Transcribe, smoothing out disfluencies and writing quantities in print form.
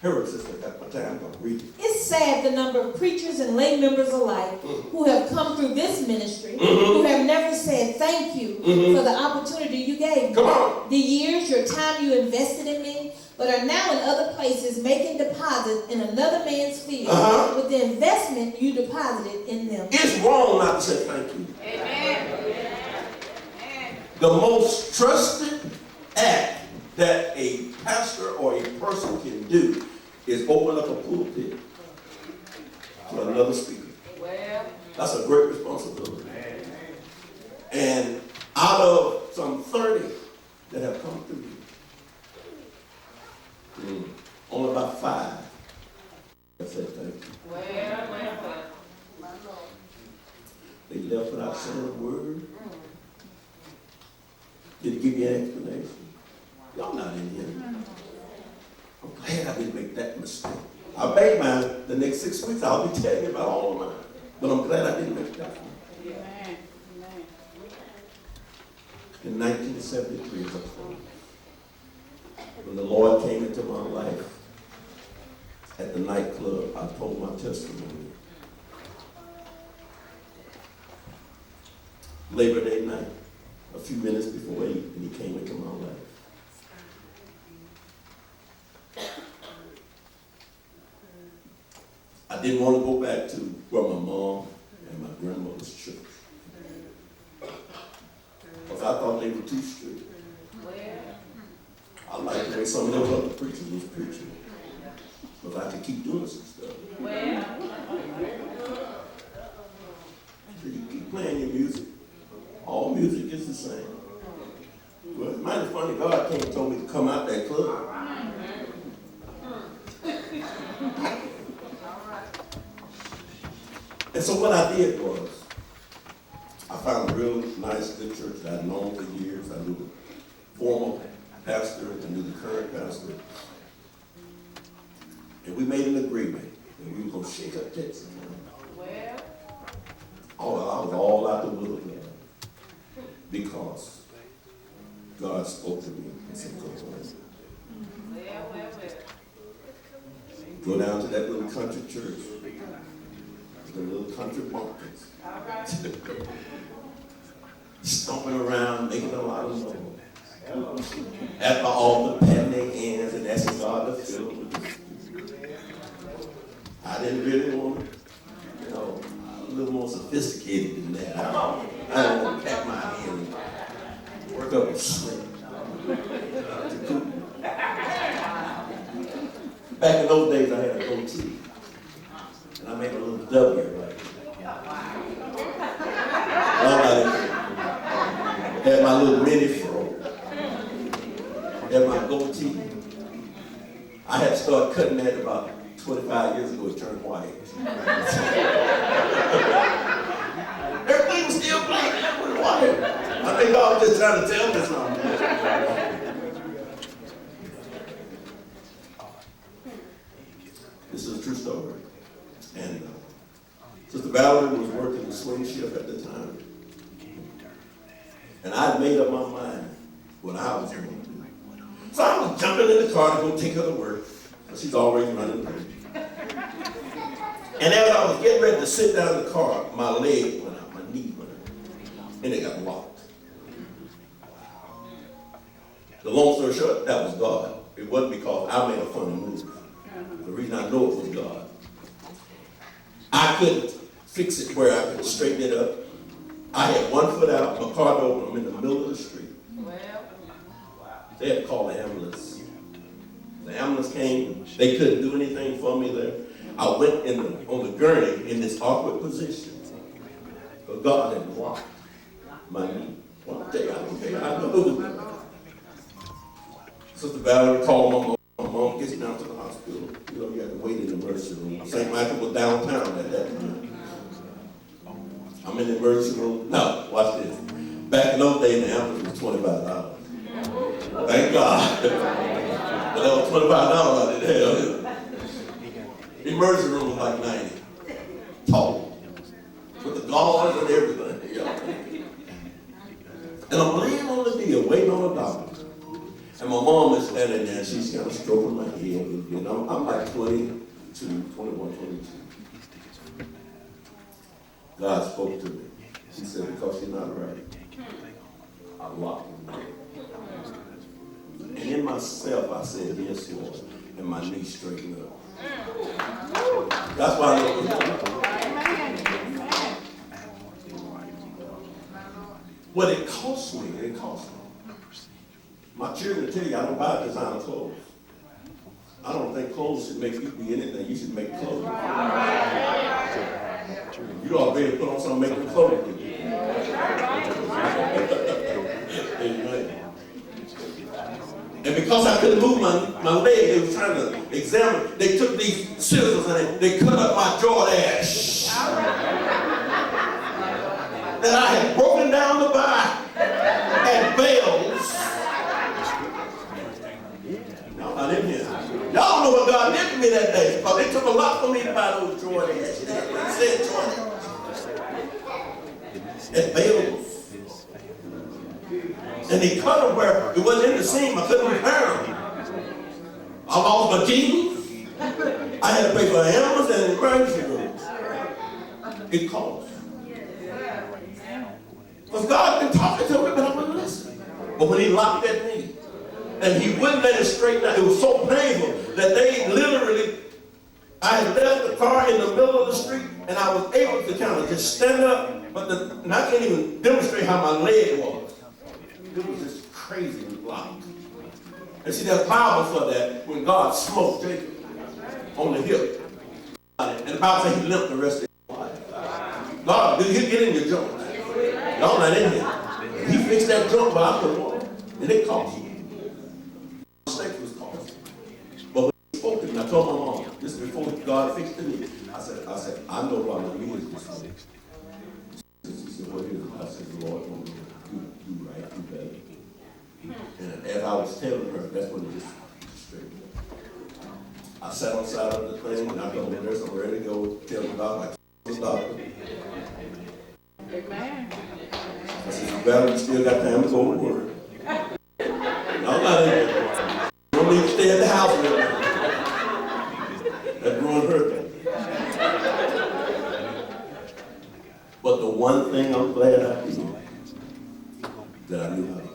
Here, sister, got my time. I'm going to read it. It's sad the number of preachers and lay members alike who have come through this ministry who have never said thank you for the opportunity you gave me. Come on. The years, your time you invested in me, but are now in other places making deposits in another man's field with the investment you deposited in them. It's wrong not to say thank you. Amen. The most trusted act that a pastor or a person can do is open up a pulpit to another speaker. That's a great responsibility. And out of some 30 that have come through here, only about 5 have said thank you. They left without saying a word. Didn't give you an explanation. Y'all not in here. I'm glad I didn't make that mistake. I made mine. The next 6 weeks I'll be telling you about all of mine. But I'm glad I didn't make that one. Amen. In 1973, when the Lord came into my life at the nightclub, I told my testimony. Labor Day night, a few minutes before 8, and he came into my life. I didn't want to go back to where my mom and my grandmother's church, because I thought they were too strict. I liked the way some of those other preachers was preaching, because I could keep doing some stuff. So you keep playing your music. All music is the same. Well, it's mighty funny, God came and told me to come out that club. And so what I did was, I found a real nice, good church that I'd known for years. I knew the former pastor, I knew the current pastor. And we made an agreement that we were going to shake up Texas. I was all out the wilderness because God spoke to me and said, go home. Go down to that little country church. The little country bumpkins. Stomping around, making a lot of noise. At the altar, patting their hands and asking God to fill them with His Spirit. I didn't really want to, a little more sophisticated than that. I didn't want to pat my hand and work up a sweat. Back in those days, I had a goatee. And I made a little W right here. Had my little mini fro. Had my goatee. I had to start cutting that about 25 years ago. It turned white. Everything was still black. That was white. I think God was just trying to tell me something. This is a true story. And Sister Valerie was working the swing shift at the time. And I had made up my mind what I was going to do. So I was jumping in the car to go take her to work. She's always running late. And as I was getting ready to sit down in the car, my leg went out, my knee went out, and it got locked. The long story short, that was God. It wasn't because I made a funny move. The reason I know it was God. I couldn't fix it where I could straighten it up. I had one foot out, my car door, I'm in the middle of the street. They had to call the ambulance. The ambulance came, they couldn't do anything for me there. I went on the gurney in this awkward position. But God had blocked my knee. One day, I don't care how I know. Sister Valerie called my mom. My mom gets down to the hospital. You had to wait in the emergency room. St. Michael was downtown at that time. I'm in the emergency room. No, watch this. Back in those days, the ambulance was $25. Thank God. But that was $25 I didn't have. The emergency room was like 90. Tall. With the gauze and everything. And I'm laying on the deal, waiting on a doctor. And my mom is standing there and she's kind of stroking my head. And I'm like 22, 21, 22. God spoke to me. He said, because you're not right, I locked you. And in myself, I said, yes, Lord. And my knees straightened up. That's why I know. What it cost me, it cost me. My children tell you, I don't buy designer clothes. I don't think clothes should make you be anything. You should make clothes. You ought to be able to put on something, make them clothes. Amen. And because I couldn't move my leg, they were trying to examine. They took these scissors and they cut up my Jordache that I had broken down the back and bells. No, I didn't hear. Y'all don't know what God did to me that day, because it took a lot for me to buy those Jordache. It said Jordache. And bells. And he cut them where it wasn't in the seam. I couldn't repair them. I lost my jeans. I had to pay for animals and emergency rooms. It cost. Because God had been talking to me, but I wouldn't listen. But when he locked at me, and he wouldn't let it straighten out, it was so painful that they literally, I had left the car in the middle of the street, and I was able to kind of just stand up, but and I can't even demonstrate how my leg was. It was just crazy locked. And see, there's Bible for that when God smote Jacob on the hip. And the Bible says he limped the rest of his life. God, did he get in your joint? Y'all not in here. He fixed that joint, but I couldn't walk. And it cost me. The mistake was costly. But when he spoke to me, I told my mom, this is before God fixed it me. I said, I know what my knee is this week. She said, what is it? I said, the Lord told me to do right, do better. And as I was telling her, that's when it just straightened up. I sat on the side of the thing, and I told the nurse I'm ready to go tell the doctor, I stopped. Amen. I said, you better still got time to go to work. I'm not in there. You don't need to stay at the house with me. That ruined her thing. But the one thing I'm glad I did, that I knew how to